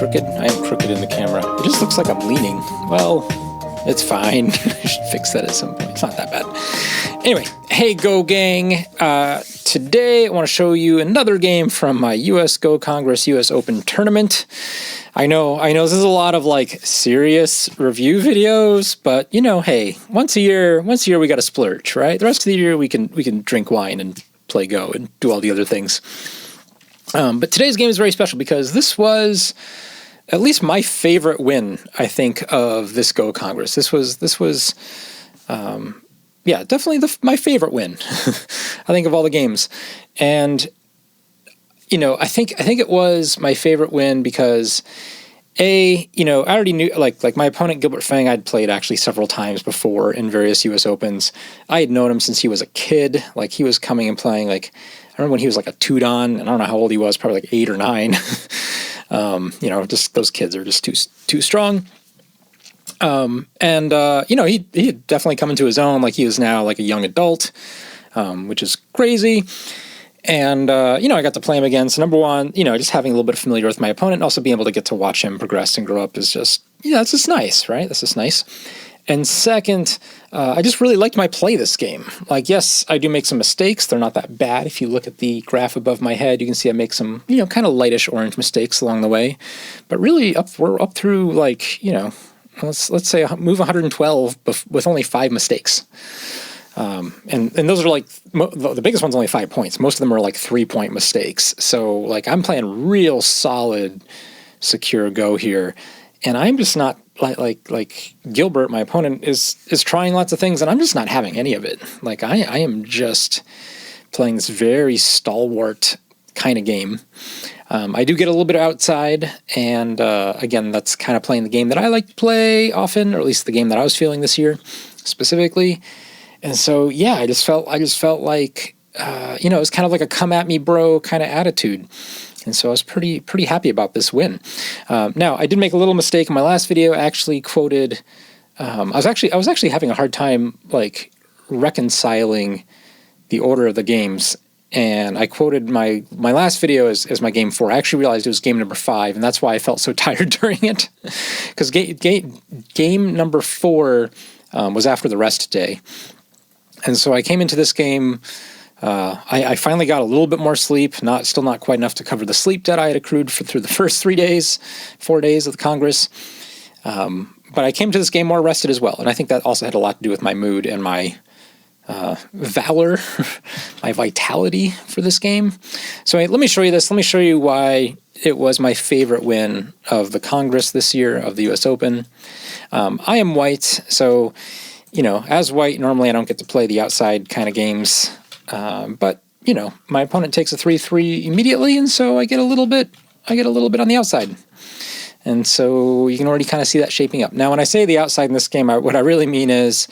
crooked? I am crooked in the camera. It just looks like I'm leaning. Well, it's fine. I should fix that at some point. It's not that bad. Anyway, hey Go Gang. Today I want to show you another game from my US Go Congress US Open tournament. I know this is a lot of like serious review videos, but you know, hey, once a year we got to splurge, right? The rest of the year we can drink wine and play Go and do all the other things. But today's game is very special because this was at least my favorite win, I think, of this Go Congress. This was yeah, definitely my favorite win, I think, of all the games. And, you know, I think it was my favorite win because, I already knew, like my opponent, Gilbert Fang, I'd played actually several times before in various US Opens. I had known him since he was a kid. Like, he was coming and playing, like, I remember when he was like a two-dan, and I don't know how old he was, probably like 8 or 9. Just those kids are just too strong. He had definitely come into his own. Like, he is now like a young adult, which is crazy. And, I got to play him again. So number one, just having a little bit of familiarity with my opponent and also being able to get to watch him progress and grow up is just, it's just nice, right? That's just nice. And second, I just really liked my play this game. Like, yes, I do make some mistakes. They're not that bad. If you look at the graph above my head, you can see I make some, kind of lightish orange mistakes along the way. But really, we're up through, like, let's say move 112 with only 5 mistakes. And those are like, the biggest one's only 5 points. Most of them are like 3-point mistakes. So like, I'm playing real solid, secure Go here. And I'm just not like Gilbert, my opponent, is trying lots of things, and I'm just not having any of it. Like, I am just playing this very stalwart kind of game. I do get a little bit outside, and again, that's kind of playing the game that I like to play often, or at least the game that I was feeling this year specifically. And so, yeah, I just felt like, it was kind of like a come at me, bro kind of attitude. And so I was pretty happy about this win. Now, I did make a little mistake in my last video. I actually quoted, I was actually having a hard time like reconciling the order of the games. And I quoted my last video as my game 4. I actually realized it was game number 5, and that's why I felt so tired during it. Because game number 4 was after the rest day. And so I came into this game, I finally got a little bit more sleep, still not quite enough to cover the sleep debt I had accrued through the first 4 days of the Congress. But I came to this game more rested as well. And I think that also had a lot to do with my mood and my valor, my vitality for this game. So let me show you this. Let me show you why it was my favorite win of the Congress this year, of the US Open. I am white, so, as white, normally I don't get to play the outside kind of games. But my opponent takes a 3-3 immediately, and so I get a little bit on the outside. And so you can already kind of see that shaping up. Now, when I say the outside in this game, what I really mean is,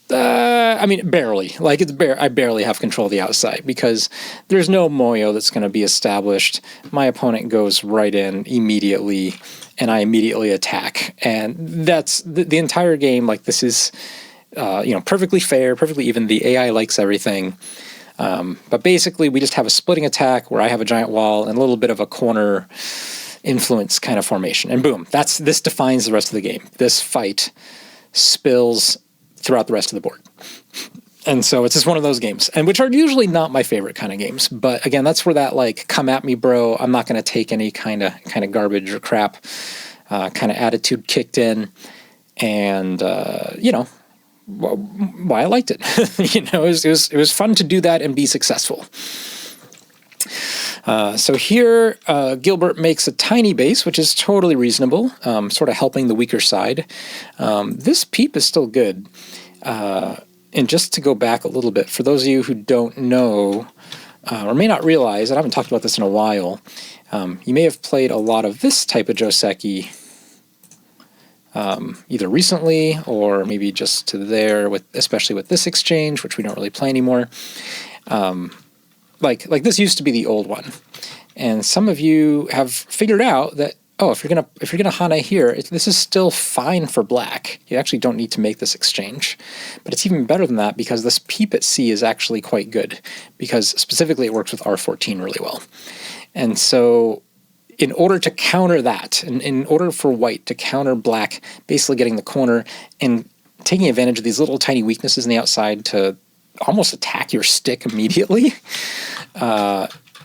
barely. Like, I barely have control of the outside because there's no moyo that's going to be established. My opponent goes right in immediately, and I immediately attack. And that's the entire game. Like, this is, perfectly fair, perfectly even. The AI likes everything. But basically, we just have a splitting attack where I have a giant wall and a little bit of a corner influence kind of formation. And boom, this defines the rest of the game. This fight spills throughout the rest of the board. And so it's just one of those games, and which are usually not my favorite kind of games. But again, that's where that like, come at me, bro, I'm not going to take any kind of garbage or crap kind of attitude kicked in. And, why I liked it. It was fun to do that and be successful. So here, Gilbert makes a tiny base, which is totally reasonable, sort of helping the weaker side. This peep is still good. And just to go back a little bit, for those of you who don't know, or may not realize, and I haven't talked about this in a while, you may have played a lot of this type of Joseki, either recently or maybe just especially with this exchange, which we don't really play anymore. Like this used to be the old one, and some of you have figured out that, oh, if you're gonna Hana here, this is still fine for black. You actually don't need to make this exchange, but it's even better than that because this peep at C is actually quite good because specifically it works with R14 really well, and so in order to counter that, in order for white to counter black basically getting the corner and taking advantage of these little tiny weaknesses in the outside to almost attack your stick immediately,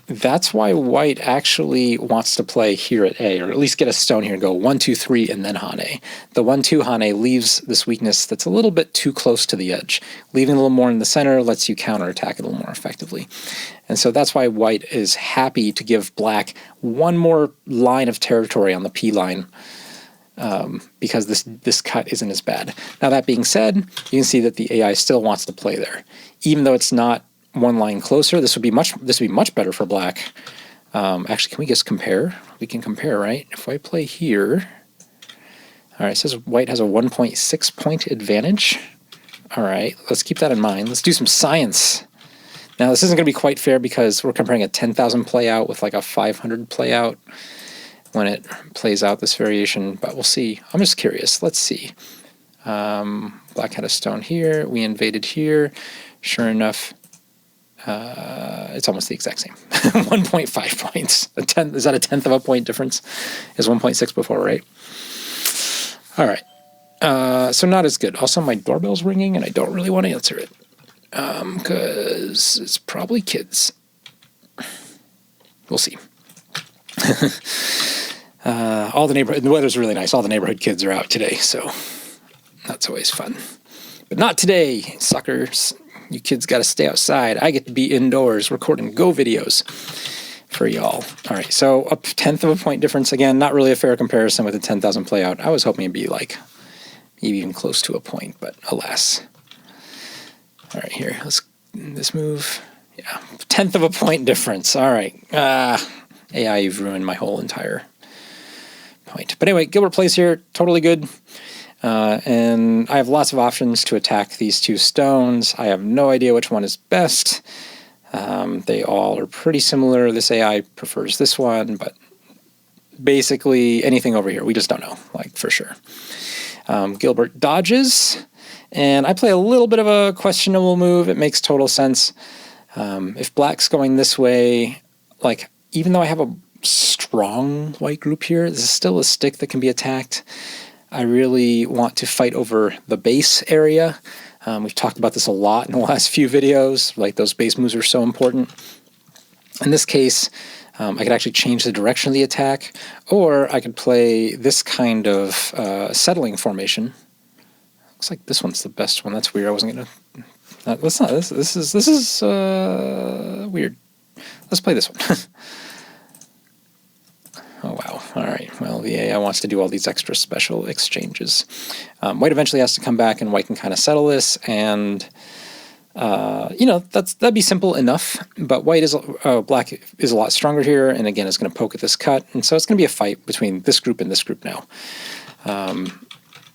that's why white actually wants to play here at A, or at least get a stone here and go 1, 2, 3, and then Hane. The 1, 2 Hane leaves this weakness that's a little bit too close to the edge. Leaving a little more in the center lets you counterattack it a little more effectively. And so that's why white is happy to give black one more line of territory on the P line, because this cut isn't as bad. Now that being said, you can see that the AI still wants to play there. Even though it's not one line closer, this would be much better for black. Actually, can we just compare? We can compare, right? If I play here, all right, it says white has a 1.6 point advantage. All right, let's keep that in mind. Let's do some science. Now, this isn't going to be quite fair because we're comparing a 10,000 play out with like a 500 play out when it plays out this variation, but we'll see. I'm just curious. Let's see. Black had a stone here. We invaded here. Sure enough, it's almost the exact same. 1.5 points. Is that a tenth of a point difference? Is 1.6 before, right? All right. So not as good. Also, my doorbell's ringing, and I don't really want to answer it because it's probably kids. We'll see. The weather's really nice. All the neighborhood kids are out today, so that's always fun. But not today, suckers. You kids got to stay outside. I get to be indoors recording Go videos for y'all. All right, so a tenth of a point difference. Again, not really a fair comparison with a 10,000 play out. I was hoping it'd be like maybe even close to a point, but alas. All right, here, let's this move. Yeah, tenth of a point difference. All right. AI, you've ruined my whole entire point. But anyway, Gilbert plays here, totally good. And I have lots of options to attack these two stones. I have no idea which one is best. They all are pretty similar. This AI prefers this one, but basically anything over here, we just don't know, like for sure. Gilbert dodges, and I play a little bit of a questionable move. It makes total sense. If black's going this way, like even though I have a strong white group here, this is still a stick that can be attacked. I really want to fight over the base area. We've talked about this a lot in the last few videos, like those base moves are so important. In this case, I could actually change the direction of the attack, or I could play this kind of settling formation. Looks like this one's the best one. That's weird. I wasn't gonna. Let's not. This is weird. Let's play this one. Oh, wow. All right. Well, the AI wants to do all these extra special exchanges. White eventually has to come back, and white can kind of settle this. And, that'd be simple enough. But black is a lot stronger here, and again, is going to poke at this cut. And so it's going to be a fight between this group and this group now.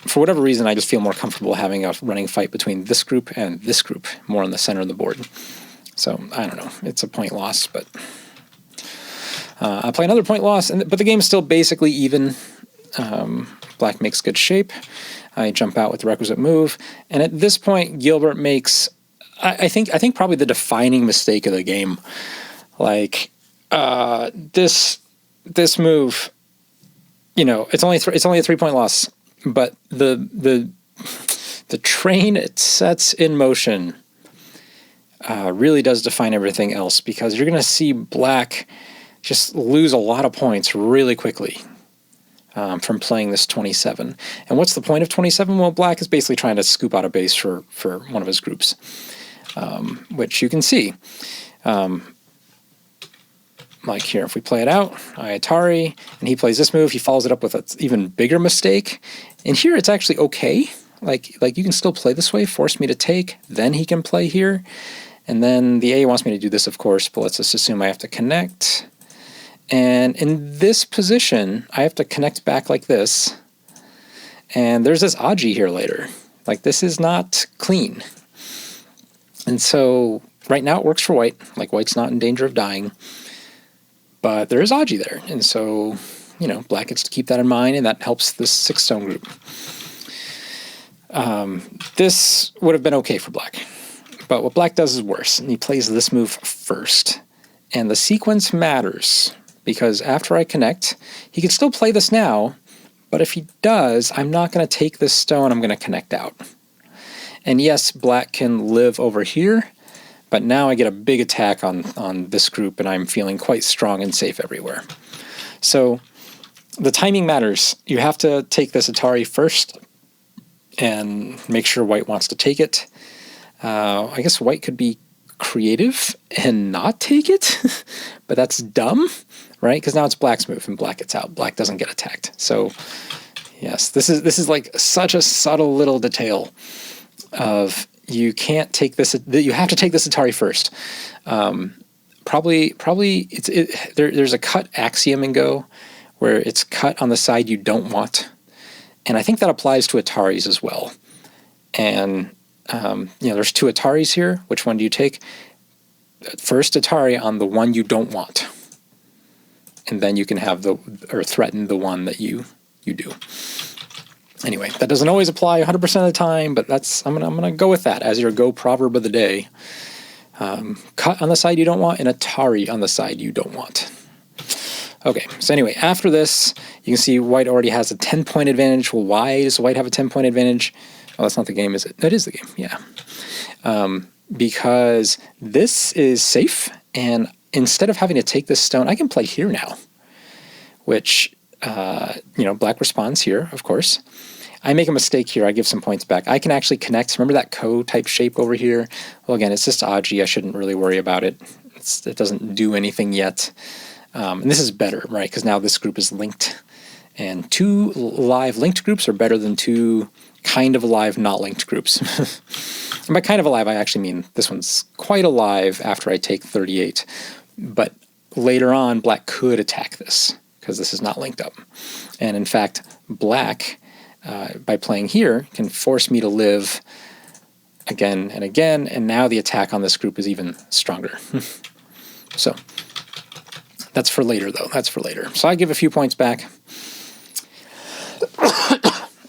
For whatever reason, I just feel more comfortable having a running fight between this group and this group, more on the center of the board. So, I don't know. It's a point loss, but... I play another point loss, but the game's still basically even. Black makes good shape. I jump out with the requisite move, and at this point, Gilbert makes, I think probably the defining mistake of the game. Like this move, it's only a 3-point loss, but the train it sets in motion really does define everything else, because you're going to see black just lose a lot of points really quickly from playing this 27. And what's the point of 27? Well, black is basically trying to scoop out a base for one of his groups, which you can see. Like here, if we play it out, I Atari, and he plays this move, he follows it up with an even bigger mistake. And here it's actually okay. Like you can still play this way, force me to take, then he can play here. And then the A wants me to do this, of course, but let's just assume I have to connect. And in this position, I have to connect back like this. And there's this Aji here later. Like, this is not clean. And so right now it works for white. Like, white's not in danger of dying. But there is Aji there. And so, black gets to keep that in mind, and that helps this 6-stone group. This would have been okay for black. But what black does is worse. And he plays this move first. And the sequence matters, because after I connect, he can still play this now, but if he does, I'm not going to take this stone, I'm going to connect out. And yes, black can live over here, but now I get a big attack on this group, and I'm feeling quite strong and safe everywhere. So the timing matters. You have to take this Atari first and make sure white wants to take it. I guess white could be creative and not take it, but that's dumb, right? Because now it's black's move, and black gets out. Black doesn't get attacked. So yes, this is like such a subtle little detail of you can't take this. You have to take this Atari first. Probably there's a cut axiom in Go where it's cut on the side you don't want, and I think that applies to Ataris as well. And there's two Ataris here. Which one do you take? First Atari on the one you don't want, and then you can have threaten the one that you do. Anyway, that doesn't always apply 100% of the time, but I'm gonna go with that as your Go proverb of the day. Cut on the side you don't want, and Atari on the side you don't want. Okay, so anyway, after this, you can see white already has a 10-point advantage. Well, why does white have a 10-point advantage? Oh, that's not the game, is it? That is the game, yeah. Because this is safe, and instead of having to take this stone, I can play here now, which, black responds here, of course. I make a mistake here. I give some points back. I can actually connect. Remember that Co-type shape over here? Well, again, it's just Aji. I shouldn't really worry about it. It doesn't do anything yet. And this is better, right? Because now this group is linked. And 2 live linked groups are better than 2 kind of alive, not linked groups. And by kind of alive, I actually mean this one's quite alive after I take 38. But later on, black could attack this because this is not linked up. And in fact, black, by playing here, can force me to live again and again, and now the attack on this group is even stronger. So that's for later, though. That's for later. So I give a few points back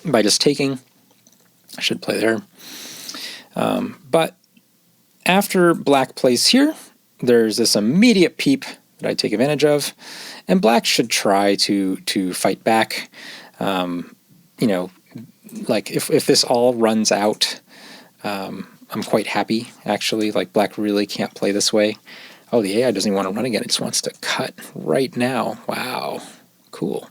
by just taking. I should play there. But after black plays here, there's this immediate peep that I take advantage of, and black should try to fight back. Like if this all runs out, I'm quite happy, actually. Like, black really can't play this way. Oh, the AI doesn't even want to run again. It just wants to cut right now. Wow. Cool.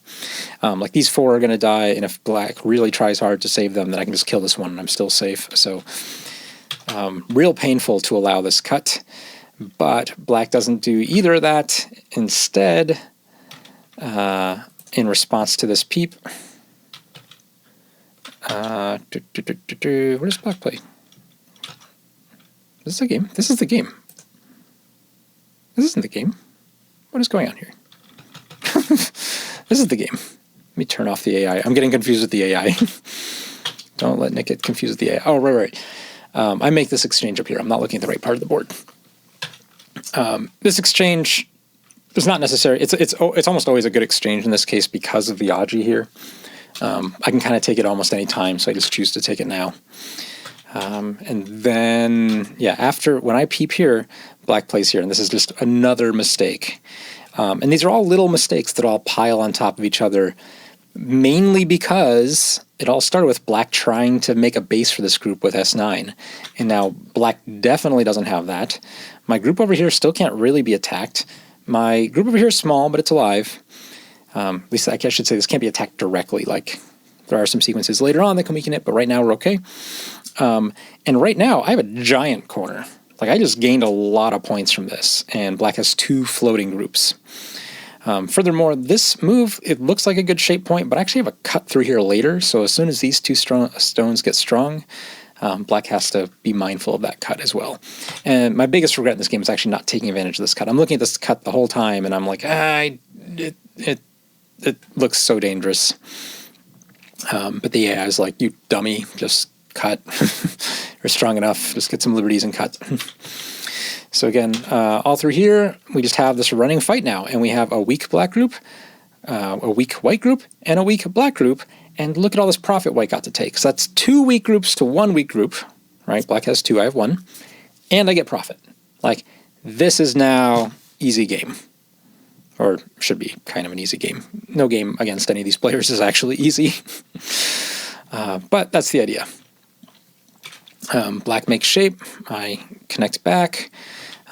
Like, these 4 are going to die, and if black really tries hard to save them, then I can just kill this one and I'm still safe. So real painful to allow this cut, but black doesn't do either of that. Instead, in response to this peep, where does black play? This is the game. This is the game. This isn't the game. What is going on here? This is the game. Let me turn off the AI. I'm getting confused with the AI. Don't let Nick get confused with the AI. Oh, right. I make this exchange up here. I'm not looking at the right part of the board. This exchange is not necessary. It's almost always a good exchange in this case because of the Aji here. I can kind of take it almost any time, so I just choose to take it now. And then, when I peep here, black plays here, and this is just another mistake. And these are all little mistakes that all pile on top of each other, mainly because it all started with black trying to make a base for this group with S9. And now black definitely doesn't have that. My group over here still can't really be attacked. My group over here is small, but it's alive. At least I should say this can't be attacked directly. Like, there are some sequences later on that can weaken it, but right now we're okay. And right now I have a giant corner. Like, I just gained a lot of points from this, and black has 2 floating groups. Furthermore, this move, it looks like a good shape point, but I actually have a cut through here later, so as soon as these 2 stones get strong, black has to be mindful of that cut as well. And my biggest regret in this game is actually not taking advantage of this cut. I'm looking at this cut the whole time, and I'm like, it looks so dangerous. But the AI is like, you dummy, just cut. You're strong enough, just get some liberties and cut. So again, all through here, we just have this running fight now, and we have a weak black group, a weak white group, and a weak black group, and look at all this profit white got to take. So that's 2 weak groups to 1 weak group, right? Black has 2, I have 1, and I get profit. Like, this is now easy game. or should be kind of an easy game. No game against any of these players is actually easy, but that's the idea. Black makes shape, I connect back,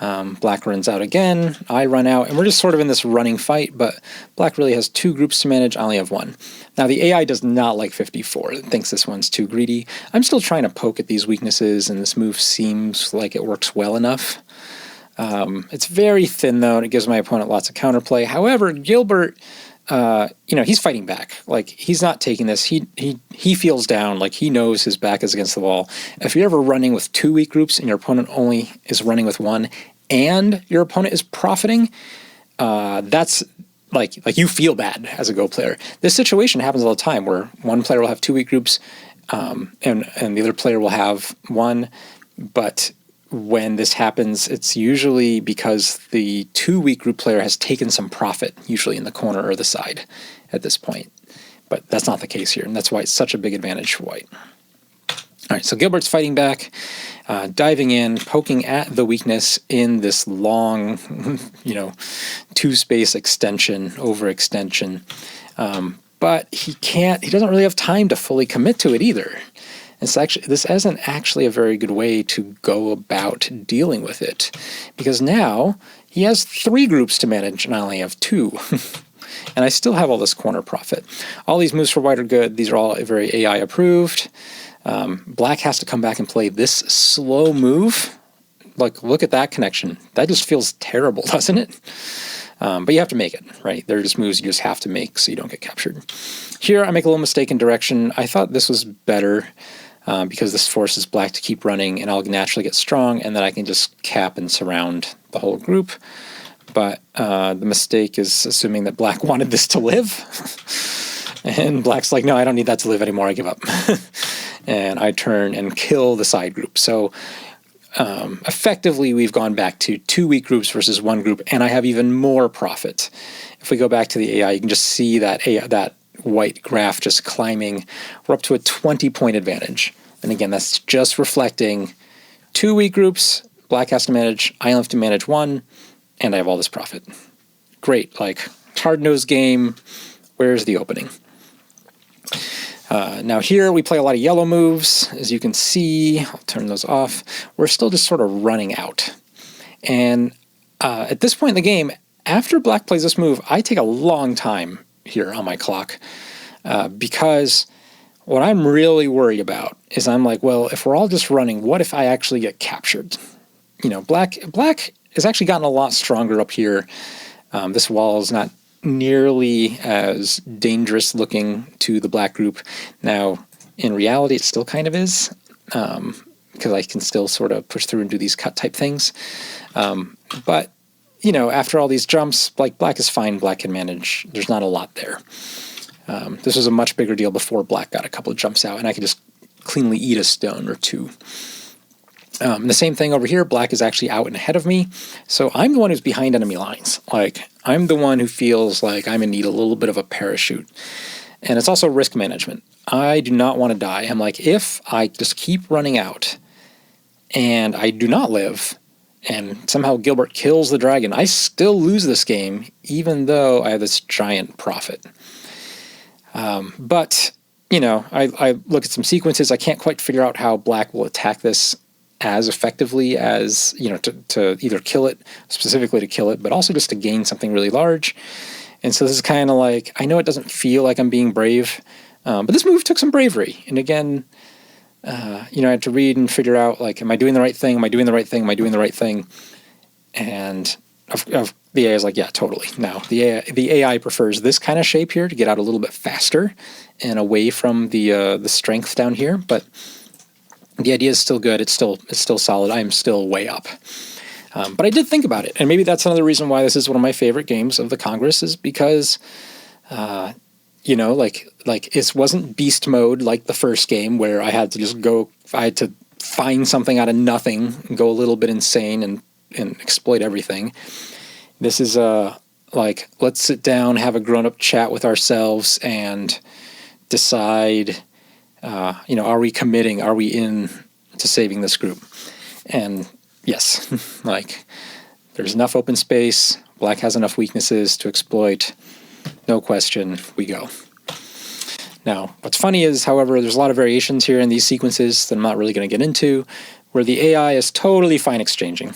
black runs out again, I run out, and we're just sort of in this running fight, but black really has 2 groups to manage, I only have 1. Now the AI does not like 54, it thinks this one's too greedy. I'm still trying to poke at these weaknesses, and this move seems like it works well enough. It's very thin though, and it gives my opponent lots of counterplay. However, Gilbert, he's fighting back. Like, he's not taking this. He feels down. Like, he knows his back is against the wall. If you're ever running with 2 weak groups and your opponent only is running with 1, and your opponent is profiting, that's like you feel bad as a Go player. This situation happens all the time where one player will have 2 weak groups, and the other player will have 1, but when this happens, it's usually because the 2 weak group player has taken some profit, usually in the corner or the side at this point. But that's not the case here, and that's why it's such a big advantage for white. All right, so Gilbert's fighting back, diving in, poking at the weakness in this long, 2-space extension, overextension. But he doesn't really have time to fully commit to it either. This isn't actually a very good way to go about dealing with it, because now he has 3 groups to manage and I only have 2. And I still have all this corner profit. All these moves for white are good. These are all very AI approved. Black has to come back and play this slow move. Like, look at that connection. That just feels terrible, doesn't it? But you have to make it, right? They're just moves you just have to make so you don't get captured. Here I make a little mistake in direction. I thought this was better because this forces black to keep running and I'll naturally get strong, and then I can just cap and surround the whole group. But the mistake is assuming that black wanted this to live. And black's like, no, I don't need that to live anymore, I give up. And I turn and kill the side group. So effectively we've gone back to 2 weak groups versus 1 group, and I have even more profit. If we go back to the AI, you can just see that white graph just climbing. We're up to a 20-point advantage. And again, that's just reflecting 2 weak groups, black has to manage, I only have to manage 1, and I have all this profit. Great, like, hard-nosed game, where's the opening? Now here we play a lot of yellow moves, as you can see. I'll turn those off. We're still just sort of running out. And at this point in the game, after black plays this move, I take a long time here on my clock because what I'm really worried about is I'm like, well, if we're all just running, what if I actually get captured? Black has actually gotten a lot stronger up here. This wall is not nearly as dangerous looking to the black group. Now, in reality, it still kind of is, because I can still sort of push through and do these cut type things. But, after all these jumps, like, black is fine, black can manage. There's not a lot there. This was a much bigger deal before black got a couple of jumps out, and I could just cleanly eat a stone or 2. The same thing over here, black is actually out and ahead of me, so I'm the one who's behind enemy lines. Like, I'm the one who feels like I'm in need of a little bit of a parachute. And it's also risk management. I do not want to die. I'm like, if I just keep running out and I do not live, and somehow Gilbert kills the dragon, I still lose this game, even though I have this giant profit. But, I look at some sequences. I can't quite figure out how black will attack this as effectively as, to either kill it, specifically to kill it, but also just to gain something really large. And so this is kind of like, I know it doesn't feel like I'm being brave, but this move took some bravery. And again, I had to read and figure out, like, am I doing the right thing? Am I doing the right thing? Am I doing the right thing? And the AI is like, yeah, totally. Now, the AI prefers this kind of shape here to get out a little bit faster and away from the strength down here, but the idea is still good. It's still solid. I am still way up. But I did think about it, and maybe that's another reason why this is one of my favorite games of the Congress, is because, it wasn't beast mode like the first game where I had to just go, I had to find something out of nothing, and go a little bit insane and exploit everything. This is like, let's sit down, have a grown-up chat with ourselves, and decide, are we committing? Are we in to saving this group? And yes, like, there's enough open space. Black has enough weaknesses to exploit. No question, we go. Now, what's funny is, however, there's a lot of variations here in these sequences that I'm not really going to get into, where the AI is totally fine exchanging.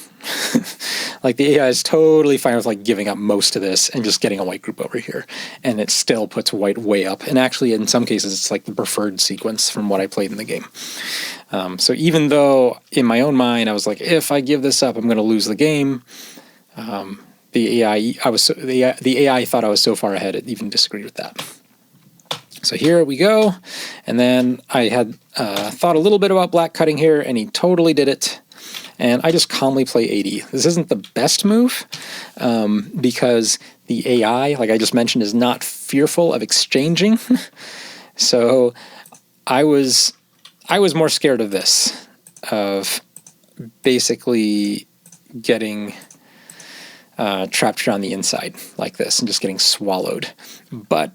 Like, the AI is totally fine with, like, giving up most of this and just getting a white group over here. And it still puts white way up. And actually, in some cases, it's like the preferred sequence from what I played in the game. So even though, in my own mind, I was like, if I give this up, I'm going to lose the game, the AI thought I was so far ahead, it even disagreed with that. So here we go, and then I had thought a little bit about Black cutting here, and he totally did it, and I just calmly play 80. This isn't the best move, because the AI, like I just mentioned, is not fearful of exchanging, so I was more scared of this, of basically getting trapped here on the inside like this and just getting swallowed. But,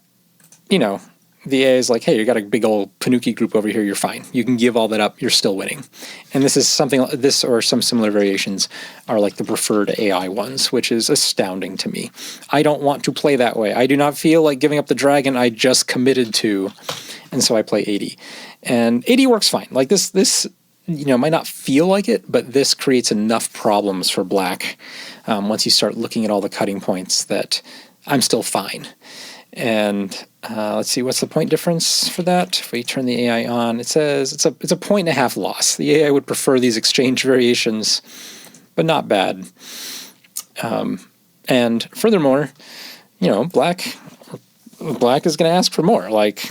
you know, the AI is like, hey, you got a big old Panuki group over here, you're fine. You can give all that up, you're still winning. And this is something, this or some similar variations are like the preferred AI ones, which is astounding to me. I don't want to play that way. I do not feel like giving up the dragon I just committed to, and so I play 80. And 80 works fine. Like this, you know, might not feel like it, but this creates enough problems for Black once you start looking at all the cutting points that I'm still fine. And let's see, what's the point difference for that? If we turn the AI on, it says it's a 1.5 loss. The AI would prefer these exchange variations, but not bad. And furthermore, you know, Black is going to ask for more. Like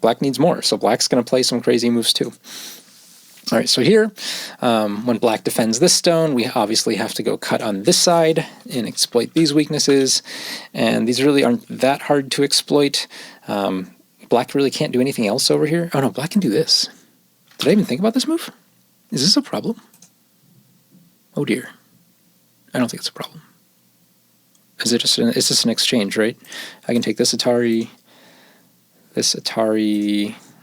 Black needs more, so Black's going to play some crazy moves too. All right, so here, when Black defends this stone, we obviously have to go cut on this side and exploit these weaknesses, and these really aren't that hard to exploit. Black really can't do anything else over here. Oh no, Black can do this. Did I even think about this move? Is this a problem? Oh dear. I don't think it's a problem. Is it just it's just an exchange, right? I can take this Atari,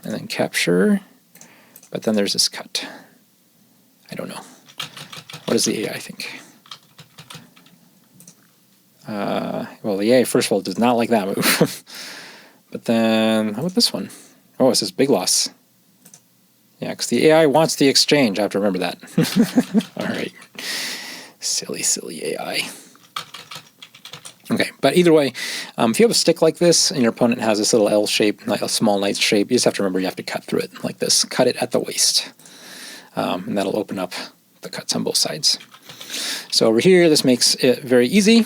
and then capture. But then there's this cut. I don't know. What does the AI think? Well, the AI, first of all, does not like that move. But then, how about this one? Oh, it says big loss. Yeah, because the AI wants the exchange. I have to remember that. All right. Silly, silly AI. Okay, but either way, if you have a stick like this and your opponent has this little L shape, like a small knight shape, you just have to remember you have to cut through it like this. Cut it at the waist. And that'll open up the cuts on both sides. So over here, this makes it very easy.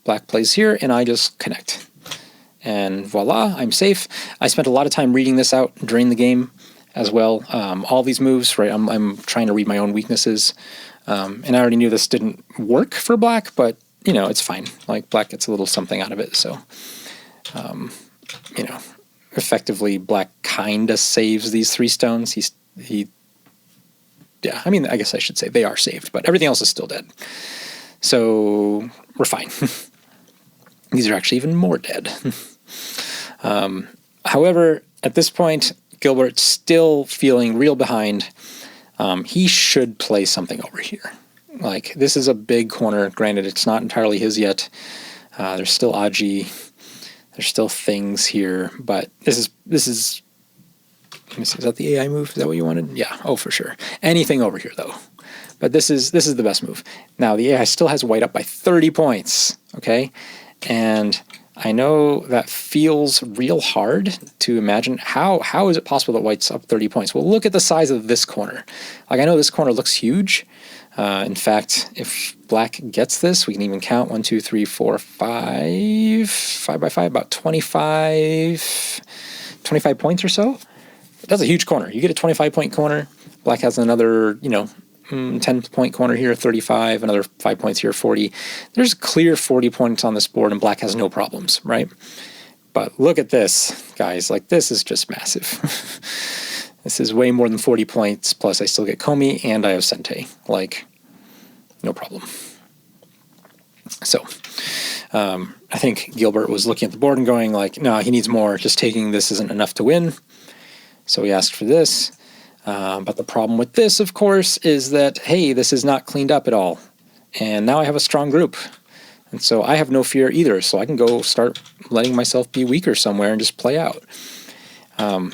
Black plays here, and I just connect. And voila, I'm safe. I spent a lot of time reading this out during the game as well. All these moves, right, I'm trying to read my own weaknesses. And I already knew this didn't work for Black, but you know, it's fine. Like, Black gets a little something out of it, so, you know, effectively, Black kind of saves these 3 stones. Yeah, I mean, I guess I should say they are saved, but everything else is still dead. So, we're fine. These are actually even more dead. However, at this point, Gilbert's still feeling real behind. He should play something over here. Like, this is a big corner. Granted, it's not entirely his yet. There's still Aji. There's still things here, but this is. Let me see. Is that the AI move? Is that what you wanted? Yeah. Oh, for sure. Anything over here, though. But this is the best move. Now, the AI still has white up by 30 points. Okay, and I know that feels real hard to imagine. How is it possible that white's up 30 points? Well, look at the size of this corner. Like, I know this corner looks huge. In fact, if Black gets this, we can even count 1, 2, 3, 4, 5, 5 by 5, about 25 points or so. That's a huge corner. You get a 25-point corner. Black has another, you know, 10-point corner here, 35, another 5 points here, 40. There's clear 40 points on this board, and Black has no problems, right? But look at this, guys. Like, this is just massive. This is way more than 40 points, plus I still get Komi, and I have Sente. Like, no problem. So, I think Gilbert was looking at the board and going like, no, he needs more. Just taking this isn't enough to win. So he asked for this. But the problem with this, of course, is that, hey, this is not cleaned up at all. And now I have a strong group. And so I have no fear either, so I can go start letting myself be weaker somewhere and just play out.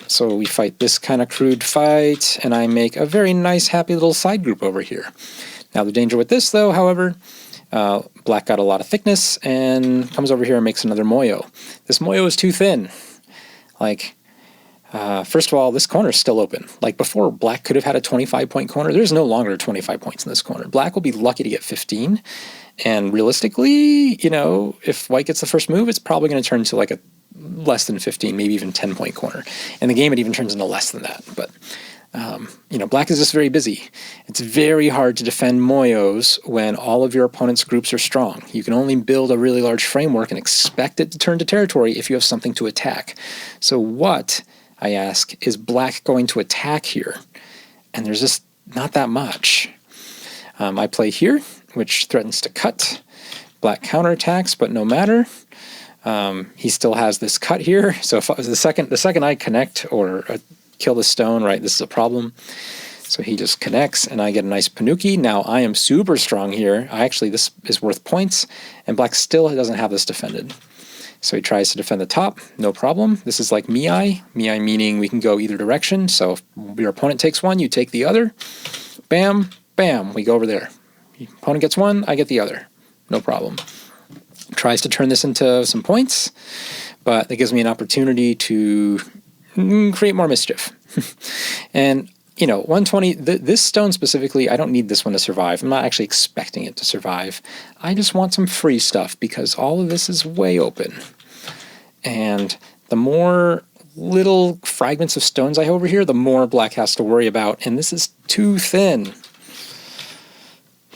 So we fight this kind of crude fight, and I make a very nice, happy little side group over here. Now the danger with this, though, however, black got a lot of thickness and comes over here and makes another moyo. This moyo is too thin. Like, first of all, this corner is still open. Like before, black could have had a 25-point corner. There's no longer 25 points in this corner. Black will be lucky to get 15. And realistically, you know, if white gets the first move, it's probably going to turn to like a less than 15, maybe even 10-point corner. In the game, it even turns into less than that. But, you know, black is just very busy. It's very hard to defend moyos when all of your opponent's groups are strong. You can only build a really large framework and expect it to turn to territory if you have something to attack. So what, I ask, is black going to attack here? And there's just not that much. I play here, which threatens to cut. Black counterattacks, but no matter. He still has this cut here. So if the second I connect or kill the stone, right, this is a problem. So he just connects, and I get a nice Panuki. Now I am super strong here. This is worth points, and black still doesn't have this defended. So he tries to defend the top, no problem. This is like Miai. Miai meaning we can go either direction. So if your opponent takes one, you take the other. Bam, bam, we go over there. Your opponent gets one, I get the other. No problem. Tries to turn this into some points, but that gives me an opportunity to create more mischief. And, you know, 120, this stone specifically, I don't need this one to survive. I'm not actually expecting it to survive. I just want some free stuff because all of this is way open. And the more little fragments of stones I have over here, the more black has to worry about. And this is too thin.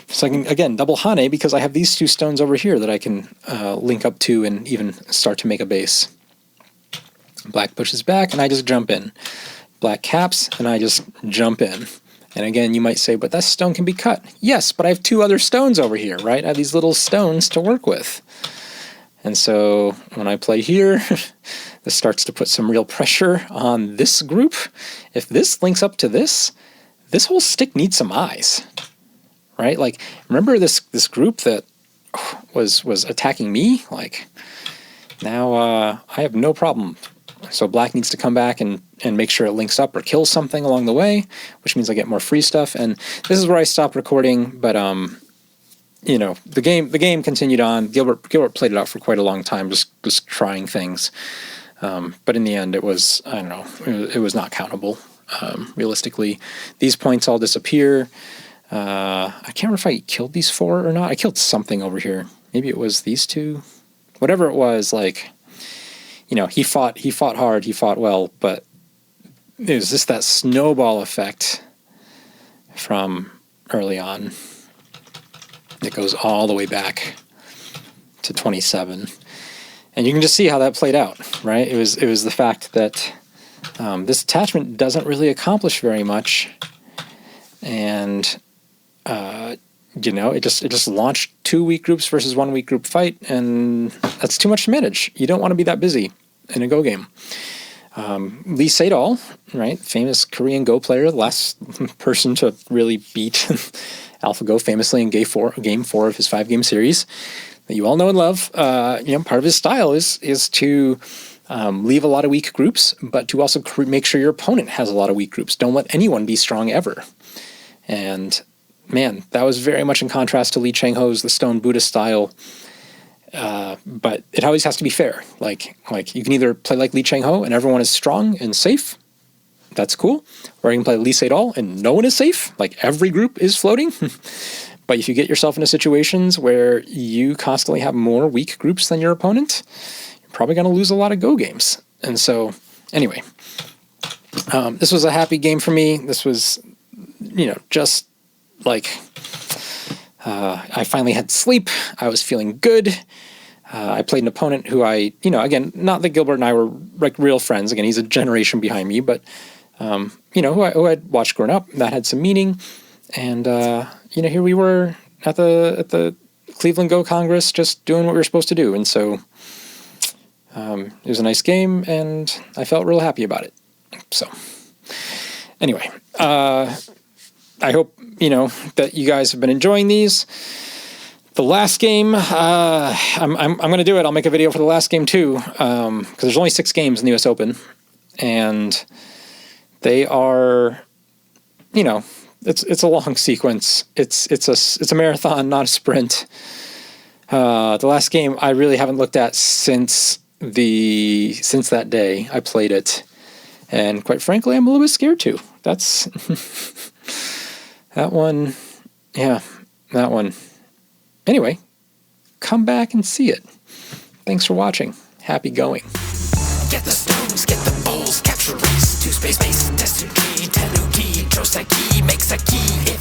So I can, again, double Hane because I have these two stones over here that I can link up to and even start to make a base. Black pushes back, and I just jump in. Black caps, and I just jump in. And again, you might say, but that stone can be cut. Yes, but I have two other stones over here, right? I have these little stones to work with. And so when I play here, this starts to put some real pressure on this group. If this links up to this whole stick needs some eyes. Right? Like, remember this group that was attacking me? Like, now I have no problem. So black needs to come back and make sure it links up or kills something along the way, which means I get more free stuff. And this is where I stopped recording, but you know, the game continued on. Gilbert played it out for quite a long time, just trying things. But in the end, it was, I don't know, it was not countable. Realistically, these points all disappear. I can't remember if I killed these four or not. I killed something over here. Maybe it was these two. Whatever it was, like, you know, he fought hard, he fought well, but it was just that snowball effect from early on that goes all the way back to 27. And you can just see how that played out, right? It was the fact that this attachment doesn't really accomplish very much, and you know, it just launched 2 weak groups versus 1 weak group fight, and that's too much to manage. You don't want to be that busy in a Go game. Lee Sedol, right, famous Korean Go player, the last person to really beat AlphaGo famously in game 4 of his 5-game series that you all know and love. You know, part of his style is to leave a lot of weak groups, but to also make sure your opponent has a lot of weak groups. Don't let anyone be strong ever. And man, that was very much in contrast to Lee Chang-ho's The Stone Buddha style. But it always has to be fair. Like you can either play like Lee Chang-ho and everyone is strong and safe. That's cool. Or you can play Lee Sedol and no one is safe. Like every group is floating. But if you get yourself into situations where you constantly have more weak groups than your opponent, you're probably going to lose a lot of Go games. And so, anyway, this was a happy game for me. This was, you know, just like I finally had sleep. I was feeling good. I played an opponent who I, you know, again, not that Gilbert and I were like real friends. Again, he's a generation behind me, but, you know, who I'd watched growing up. That had some meaning. And, you know, here we were at the Cleveland Go Congress just doing what we were supposed to do. And so it was a nice game, and I felt real happy about it. So anyway, I hope, you know, that you guys have been enjoying these. The last game, I'm going to do it. I'll make a video for the last game too, because there's only 6 games in the U.S. Open, and they are, you know, it's a long sequence. It's a marathon, not a sprint. The last game I really haven't looked at since that day I played it, and quite frankly, I'm a little bit scared too. That's that one. Yeah, that one. Anyway, come back and see it. Thanks for watching. Happy going. Get the stones, get the bowls, capture race, 2 space base, test 2 key, 10 key, Joseki makes a key.